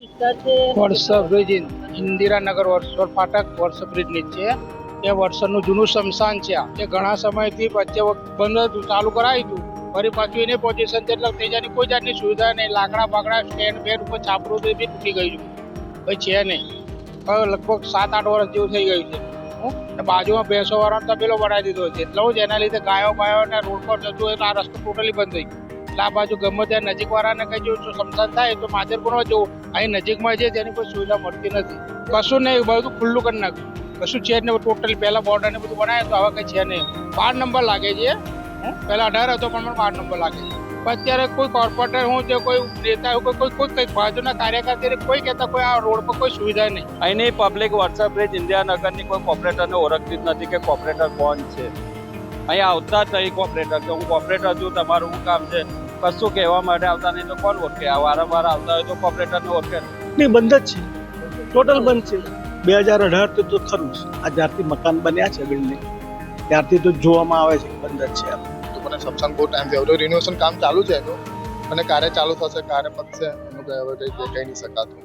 વર્ષ બ્રિજ ઇન્દિરાનગર વર્ષોર ફાટક વર્ષ બ્રિજ નીચે એ વર્ષનું જૂનું સ્મશાન છે એ ઘણા સમયથી વચ્ચે બંધ હતું, ચાલુ કરાવી હતું, ફરી પાછું એને પોઝિશન છે એટલે તેજાની કોઈ જાતની સુવિધા નહીં. લાકડા બાકડા સ્ટેન્ડ બેન્ડ ઉપર છાપરું બી તૂટી ગયું કંઈ છે નહીં. હવે લગભગ 7-8 વર્ષ જેવું થઈ ગયું છે. બાજુમાં ભેંસો વાળાનો તબેલો બનાવી દીધો છે એટલે હું એના લીધે ગાયો બાયો ને રોડ પર જતું હોય તો આ રસ્તો ટોટલી બંધ થઈ ગયો. એટલે આ બાજુ ગમે ત્યાં નજીક વાળાને કઈ જો સમસાન થાય તો માજરપુરમાં જવું, અહીં નજીકમાં છે તેની કોઈ સુવિધા મળતી નથી. કશું નહીં, બધું ખુલ્લું કરી નાખ્યું, કશું છે જ નહીં ટોટલી. પહેલા બોર્ડર ને બધું બનાવે તો હવે કઈ છે નહીં. 12 નંબર લાગે છે, પહેલા 18 હતો પણ 12 નંબર લાગે છે. પણ અત્યારે કોઈ કોર્પોરેટર હું છે, કોઈ નેતા કોઈ કઈ બાજુના કાર્યકર્તા કોઈ કહેતા કોઈ આ રોડ પર કોઈ સુવિધા નહીં. અહીંની પબ્લિક વોટ્સએપ બ્રિજ ઇન્દિરાનગરની કોઈ કોર્પોરેટરને ઓળખતી જ નથી કે કોર્પોરેટર કોણ છે. અહીંયા આવતા જ નહીં કોર્પોરેટર કે હું કોર્પોરેટર છું, તમારું શું કામ છે, કશું કહેવા માટે આવતા નહીં તો કોણ ઓળખે? આ વારંવાર આવતા હોય તો કોર્પોરેટરને ઓળખે નહીં. બંધ જ છે, ટોટલ બંધ છે. 2018 તો ખરું જ. આ જ્યારથી મકાન બન્યા છે બિલ્ડિંગ ત્યારથી તો જોવામાં આવે છે બંધ જ છે. તો મને સમસાન બહુ ટાઈમ થયો, રિનોવેશન કામ ચાલુ છે એનું અને કાર્ય ચાલુ થશે, કાર્ય પતશે એનું હવે કહી નહીં શકાતું.